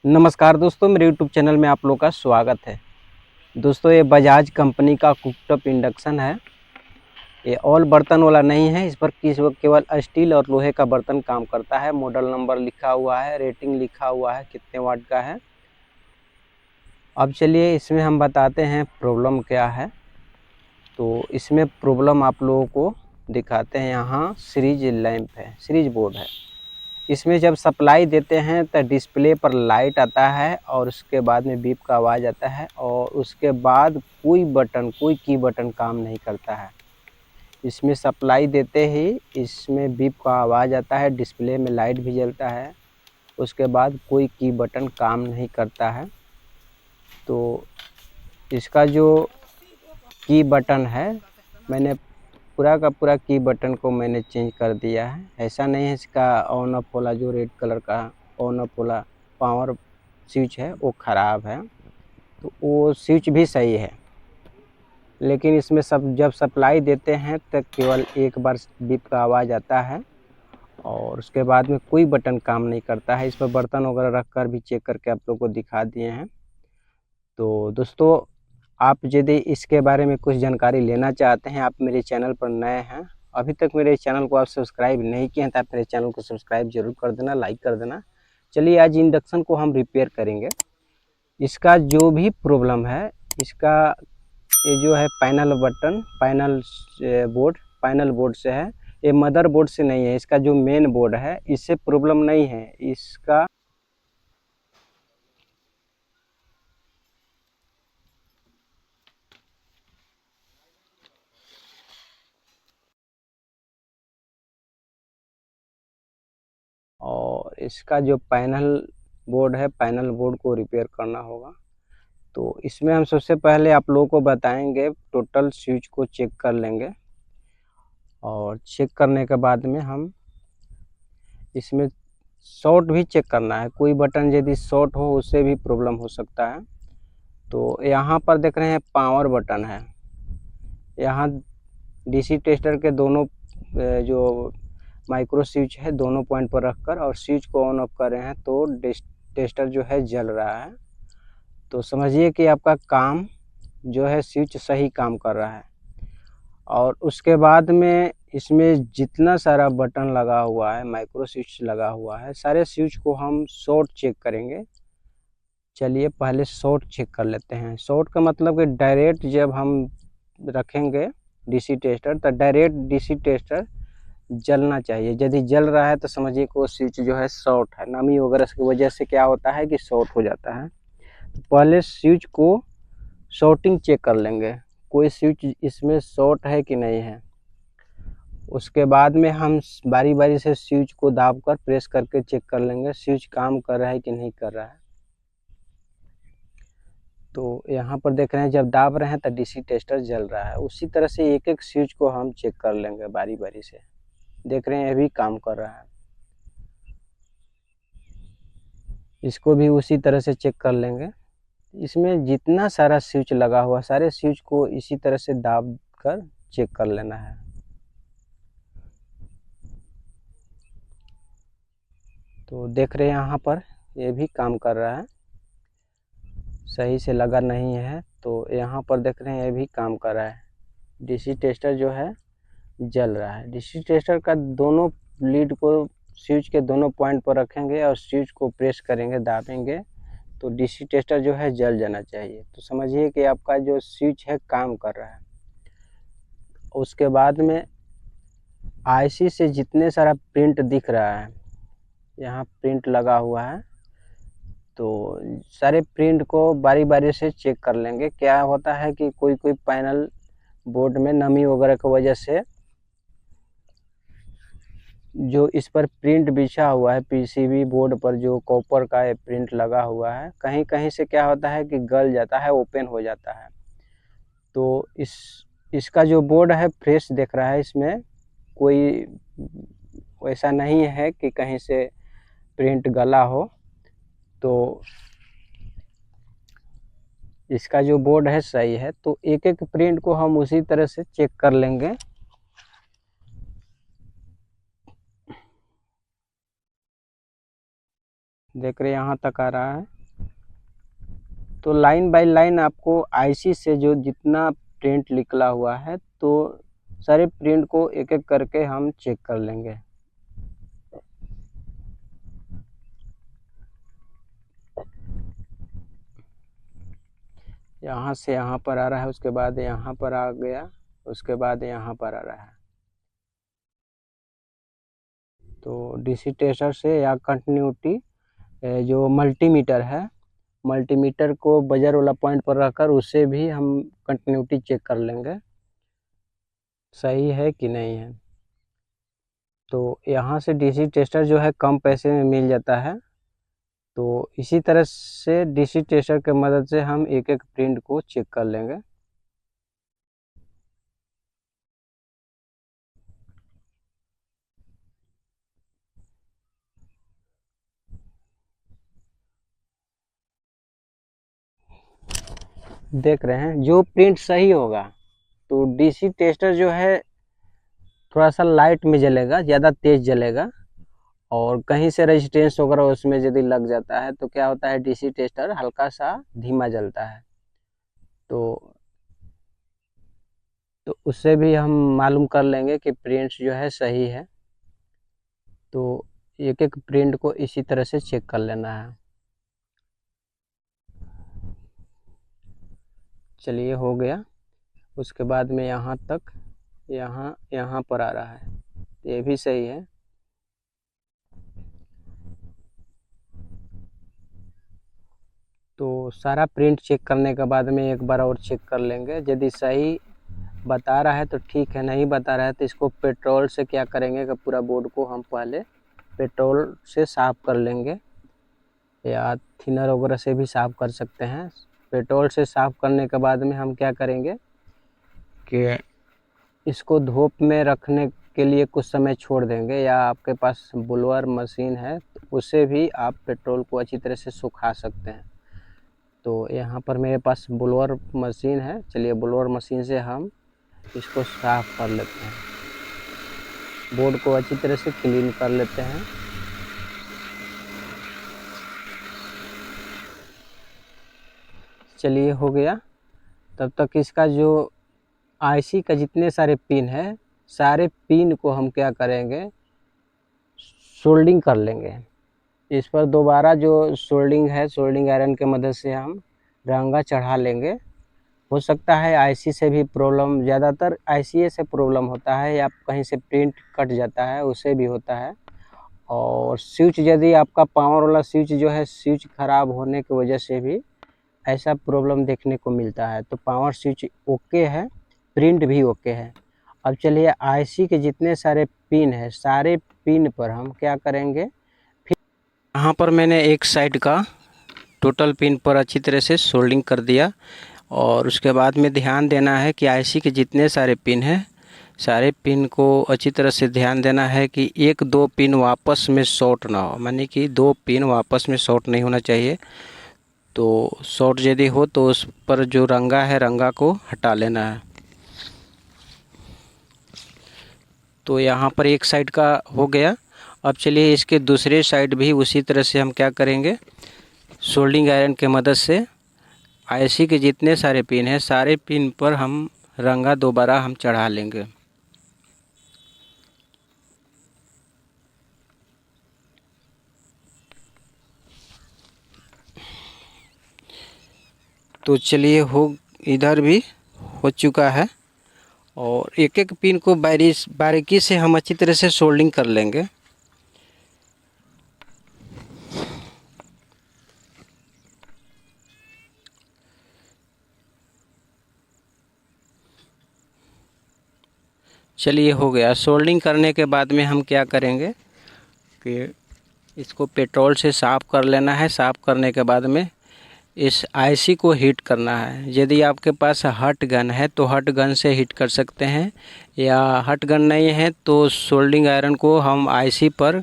नमस्कार दोस्तों, मेरे यूट्यूब चैनल में आप लोग का स्वागत है। दोस्तों, ये बजाज कंपनी का कुकटॉप इंडक्शन है। ये ऑल बर्तन वाला नहीं है। इस पर केवल स्टील और लोहे का बर्तन काम करता है। मॉडल नंबर लिखा हुआ है, रेटिंग लिखा हुआ है, कितने वाट का है। अब चलिए इसमें हम बताते हैं प्रॉब्लम क्या है। तो इसमें प्रॉब्लम आप लोगों को दिखाते हैं। यहाँ सीरीज लैंप है, सीरीज बोर्ड है। इसमें जब सप्लाई देते हैं तो डिस्प्ले पर लाइट आता है और उसके बाद में बीप का आवाज़ आता है और उसके बाद कोई की बटन काम नहीं करता है। इसमें सप्लाई देते ही इसमें बीप का आवाज़ आता है, डिस्प्ले में लाइट भी जलता है, उसके बाद कोई की बटन काम नहीं करता है। तो इसका जो की बटन है, मैंने पूरा का पूरा की बटन को मैंने चेंज कर दिया है। ऐसा नहीं है इसका ऑन ऑफ वाला जो रेड कलर का ऑन ऑफ वाला पावर स्विच है वो ख़राब है, तो वो स्विच भी सही है। लेकिन इसमें जब सप्लाई देते हैं तो केवल एक बार बीप का आवाज़ आता है और उसके बाद में कोई बटन काम नहीं करता है। इस पर बर्तन वगैरह रख कर भी चेक करके आप लोग को दिखा दिए हैं। तो दोस्तों, आप यदि इसके बारे में कुछ जानकारी लेना चाहते हैं, आप मेरे चैनल पर नए हैं, अभी तक मेरे चैनल को आप सब्सक्राइब नहीं किए हैं, तो आप मेरे चैनल को सब्सक्राइब जरूर कर देना, लाइक कर देना। चलिए आज इंडक्शन को हम रिपेयर करेंगे। इसका जो भी प्रॉब्लम है, इसका ये जो है पैनल बोर्ड से है। ये मदर बोर्ड से नहीं है। इसका जो मेन बोर्ड है इससे प्रॉब्लम नहीं है। इसका और इसका जो पैनल बोर्ड है, पैनल बोर्ड को रिपेयर करना होगा। तो इसमें हम सबसे पहले आप लोगों को बताएंगे, टोटल स्विच को चेक कर लेंगे और चेक करने के बाद में हम इसमें शॉर्ट भी चेक करना है। कोई बटन यदि शॉर्ट हो उससे भी प्रॉब्लम हो सकता है। तो यहाँ पर देख रहे हैं पावर बटन है। यहाँ डीसी टेस्टर के दोनों जो माइक्रो स्विच है दोनों पॉइंट पर रखकर और स्विच को ऑन ऑफ कर रहे हैं तो टेस्टर जो है जल रहा है। तो समझिए कि आपका काम जो है स्विच सही काम कर रहा है। और उसके बाद में इसमें जितना सारा बटन लगा हुआ है, माइक्रो स्विच लगा हुआ है, सारे स्विच को हम शॉर्ट चेक करेंगे। चलिए पहले शॉर्ट चेक कर लेते हैं। शॉर्ट का मतलब कि डायरेक्ट जब हम रखेंगे डीसी टेस्टर तो डायरेक्ट डीसी टेस्टर जलना चाहिए। यदि जल रहा है तो समझिए कि वो स्विच जो है शॉर्ट है। नमी वगैरह की वजह से क्या होता है कि शॉर्ट हो जाता है। तो पहले स्विच को शॉर्टिंग चेक कर लेंगे, कोई स्विच इसमें शॉर्ट है कि नहीं है। उसके बाद में हम बारी बारी से स्विच को दाब कर प्रेस करके चेक कर लेंगे स्विच काम कर रहा है कि नहीं कर रहा है। तो यहाँ पर देख रहे हैं जब दाब रहे हैं तो डीसी टेस्टर जल रहा है। उसी तरह से एक एक स्विच को हम चेक कर लेंगे बारी बारी से। देख रहे हैं ये भी काम कर रहा है। इसको भी उसी तरह से चेक कर लेंगे। इसमें जितना सारा स्विच लगा हुआ सारे स्विच को इसी तरह से दाब कर चेक कर लेना है। तो देख रहे हैं यहाँ पर ये भी काम कर रहा है, सही से लगा नहीं है। तो यहाँ पर देख रहे हैं ये भी काम कर रहा है। डीसी टेस्टर जो है जल रहा है। डीसी टेस्टर का दोनों लीड को स्विच के दोनों पॉइंट पर रखेंगे और स्विच को प्रेस करेंगे, दाबेंगे तो डीसी टेस्टर जो है जल जाना चाहिए। तो समझिए कि आपका जो स्विच है काम कर रहा है। उसके बाद में आईसी से जितने सारा प्रिंट दिख रहा है, यहाँ प्रिंट लगा हुआ है, तो सारे प्रिंट को बारी बारी से चेक कर लेंगे। क्या होता है कि कोई कोई पैनल बोर्ड में नमी वगैरह की वजह से जो इस पर प्रिंट बिछा हुआ है, पीसीबी बोर्ड पर जो कॉपर का प्रिंट लगा हुआ है, कहीं कहीं से क्या होता है कि गल जाता है, ओपन हो जाता है। तो इसका जो बोर्ड है फ्रेश दिख रहा है। इसमें कोई वैसा नहीं है कि कहीं से प्रिंट गला हो। तो इसका जो बोर्ड है सही है। तो एक एक प्रिंट को हम उसी तरह से चेक कर लेंगे। देख रहे यहाँ तक आ रहा है। तो लाइन बाय लाइन आपको आईसी से जो जितना प्रिंट निकला हुआ है तो सारे प्रिंट को एक एक करके हम चेक कर लेंगे। यहाँ से यहाँ पर आ रहा है, उसके बाद यहाँ पर आ गया, उसके बाद यहाँ पर आ रहा है। तो डीसी टेस्टर से या कंटिन्यूटी जो मल्टीमीटर है, मल्टीमीटर को बजर वाला पॉइंट पर रखकर उससे भी हम कंटिन्यूटी चेक कर लेंगे सही है कि नहीं है। तो यहाँ से डीसी टेस्टर जो है कम पैसे में मिल जाता है। तो इसी तरह से डीसी टेस्टर की मदद से हम एक एक प्रिंट को चेक कर लेंगे। देख रहे हैं जो प्रिंट सही होगा तो डीसी टेस्टर जो है थोड़ा सा लाइट में जलेगा, ज़्यादा तेज जलेगा, और कहीं से रेजिस्टेंस वगैरह उसमें यदि लग जाता है तो क्या होता है डीसी टेस्टर हल्का सा धीमा जलता है। तो उससे भी हम मालूम कर लेंगे कि प्रिंट जो है सही है। तो एक एक प्रिंट को इसी तरह से चेक कर लेना है। चलिए हो गया। उसके बाद में यहाँ तक यहाँ पर आ रहा है, ये भी सही है। तो सारा प्रिंट चेक करने के बाद में एक बार और चेक कर लेंगे, यदि सही बता रहा है तो ठीक है, नहीं बता रहा है तो इसको पेट्रोल से क्या करेंगे कि पूरा बोर्ड को हम पहले पेट्रोल से साफ़ कर लेंगे, या थिनर वगैरह से भी साफ़ कर सकते हैं। पेट्रोल से साफ़ करने के बाद में हम क्या करेंगे कि इसको धूप में रखने के लिए कुछ समय छोड़ देंगे, या आपके पास ब्लोअर मशीन है तो उससे भी आप पेट्रोल को अच्छी तरह से सुखा सकते हैं। तो यहाँ पर मेरे पास ब्लोअर मशीन है, चलिए ब्लोअर मशीन से हम इसको साफ़ कर लेते हैं, बोर्ड को अच्छी तरह से क्लीन कर लेते हैं। चलिए हो गया। तब तक इसका जो आईसी का जितने सारे पिन है सारे पिन को हम क्या करेंगे सोल्डिंग कर लेंगे। इस पर दोबारा जो सोल्डिंग है सोल्डिंग आयरन के मदद से हम रंगा चढ़ा लेंगे। हो सकता है आईसी से भी प्रॉब्लम, ज़्यादातर आईसी से प्रॉब्लम होता है, या कहीं से प्रिंट कट जाता है उससे भी होता है। और स्विच यदि आपका पावर वाला स्विच जो है स्विच ख़राब होने की वजह से भी ऐसा प्रॉब्लम देखने को मिलता है। तो पावर स्विच ओके है, प्रिंट भी ओके है। अब चलिए आईसी के जितने सारे पिन है सारे पिन पर हम क्या करेंगे, फिर यहाँ पर मैंने एक साइड का टोटल पिन पर अच्छी तरह से सोल्डिंग कर दिया। और उसके बाद में ध्यान देना है कि आईसी के जितने सारे पिन हैं सारे पिन को अच्छी तरह से ध्यान देना है कि एक दो पिन वापस में शॉर्ट ना हो, माने कि दो पिन वापस में शॉर्ट नहीं होना चाहिए। तो शॉर्ट यदि हो तो उस पर जो रंगा है रंगा को हटा लेना है। तो यहाँ पर एक साइड का हो गया। अब चलिए इसके दूसरे साइड भी उसी तरह से हम क्या करेंगे सोल्डिंग आयरन के मदद से आईसी के जितने सारे पिन हैं सारे पिन पर हम रंगा दोबारा हम चढ़ा लेंगे। तो चलिए हो इधर भी हो चुका है, और एक एक पिन को बारीकी से हम अच्छी तरह से सोल्डिंग कर लेंगे। चलिए हो गया। सोल्डिंग करने के बाद में हम क्या करेंगे कि इसको पेट्रोल से साफ़ कर लेना है। साफ़ करने के बाद में इस आईसी को हीट करना है। यदि आपके पास हट गन है तो हट गन से हीट कर सकते हैं, या हट गन नहीं है तो सोल्डिंग आयरन को हम आईसी पर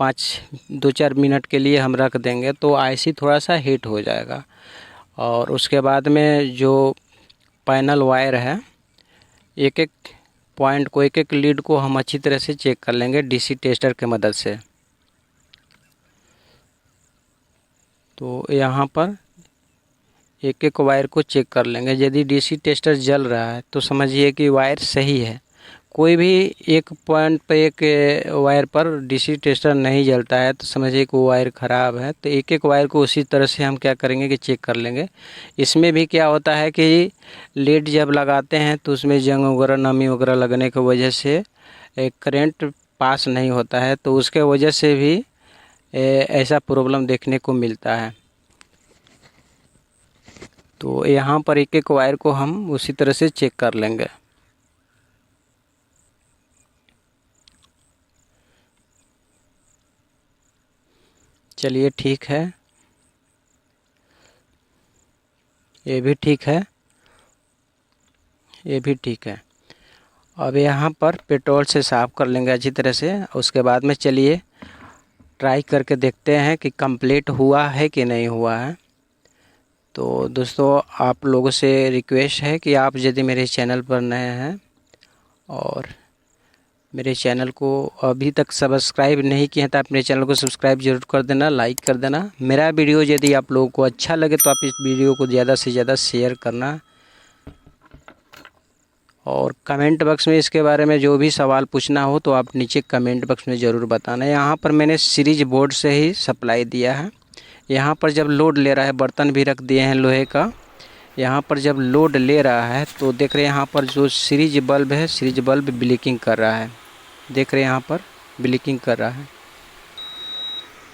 2-4 मिनट के लिए हम रख देंगे तो आईसी थोड़ा सा हीट हो जाएगा। और उसके बाद में जो पैनल वायर है एक एक पॉइंट को एक एक लीड को हम अच्छी तरह से चेक कर लेंगे डीसी टेस्टर के मदद से। तो यहाँ पर एक एक वायर को चेक कर लेंगे। यदि डीसी टेस्टर जल रहा है तो समझिए कि वायर सही है। कोई भी एक पॉइंट पे एक वायर पर डीसी टेस्टर नहीं जलता है तो समझिए कि वो वायर ख़राब है। तो एक एक वायर को उसी तरह से हम क्या करेंगे कि चेक कर लेंगे। इसमें भी क्या होता है कि लीड जब लगाते हैं तो उसमें जंग वगैरह नमी वगैरह लगने की वजह से करंट पास नहीं होता है, तो उसके वजह से भी ऐसा प्रॉब्लम देखने को मिलता है। तो यहाँ पर एक एक वायर को हम उसी तरह से चेक कर लेंगे। चलिए ठीक है, ये भी ठीक है, ये भी ठीक है। अब यहाँ पर पेट्रोल से साफ़ कर लेंगे अच्छी तरह से। उसके बाद में चलिए ट्राई करके देखते हैं कि कंप्लीट हुआ है कि नहीं हुआ है। तो दोस्तों आप लोगों से रिक्वेस्ट है कि आप यदि मेरे चैनल पर नए हैं और मेरे चैनल को अभी तक सब्सक्राइब नहीं किए हैं तो आप मेरे चैनल को सब्सक्राइब जरूर कर देना, लाइक कर देना। मेरा वीडियो यदि आप लोगों को अच्छा लगे तो आप इस वीडियो को ज़्यादा से ज़्यादा शेयर करना और कमेंट बॉक्स में इसके बारे में जो भी सवाल पूछना हो तो आप नीचे कमेंट बॉक्स में ज़रूर बताना। यहाँ पर मैंने सीरीज बोर्ड से ही सप्लाई दिया है। यहाँ पर जब लोड ले रहा है, बर्तन भी रख दिए हैं लोहे का। यहाँ पर जब लोड ले रहा है तो देख रहे हैं यहाँ पर जो सीरीज बल्ब है, सीरीज बल्ब ब्लिंकिंग कर रहा है। देख रहे हैं यहाँ पर ब्लिंकिंग कर रहा है।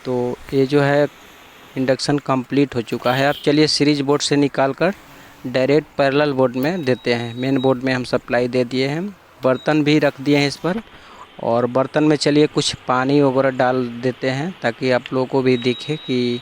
तो ये जो है इंडक्शन कंप्लीट हो चुका है। अब चलिए सीरीज बोर्ड से निकाल कर डायरेक्ट पैरेलल बोर्ड में देते हैं। मेन बोर्ड में हम सप्लाई दे दिए हैं, बर्तन भी रख दिए हैं इस पर। और बर्तन में चलिए कुछ पानी वगैरह डाल देते हैं ताकि आप लोगों को भी दिखे कि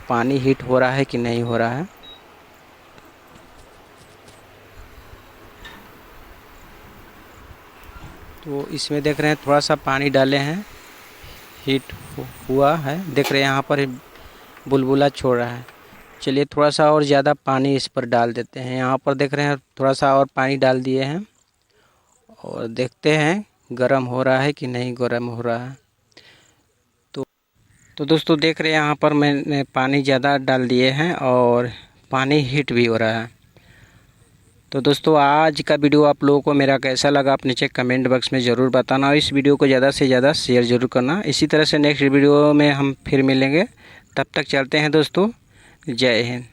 पानी हीट हो रहा है कि नहीं हो रहा है। तो इसमें देख रहे हैं थोड़ा सा पानी डाले हैं, हीट हुआ है। देख रहे हैं यहाँ पर बुलबुला छोड़ रहा है। चलिए थोड़ा सा और ज़्यादा पानी इस पर डाल देते हैं। यहाँ पर देख रहे हैं थोड़ा सा और पानी डाल दिए हैं और देखते हैं गर्म हो रहा है कि नहीं गर्म हो रहा है। तो दोस्तों देख रहे हैं यहाँ पर मैंने पानी ज़्यादा डाल दिए हैं और पानी हीट भी हो रहा है। तो दोस्तों आज का वीडियो आप लोगों को मेरा कैसा लगा आप नीचे कमेंट बॉक्स में ज़रूर बताना और इस वीडियो को ज़्यादा से ज़्यादा शेयर ज़रूर करना। इसी तरह से नेक्स्ट वीडियो में हम फिर मिलेंगे, तब तक चलते हैं दोस्तों। जय हिंद।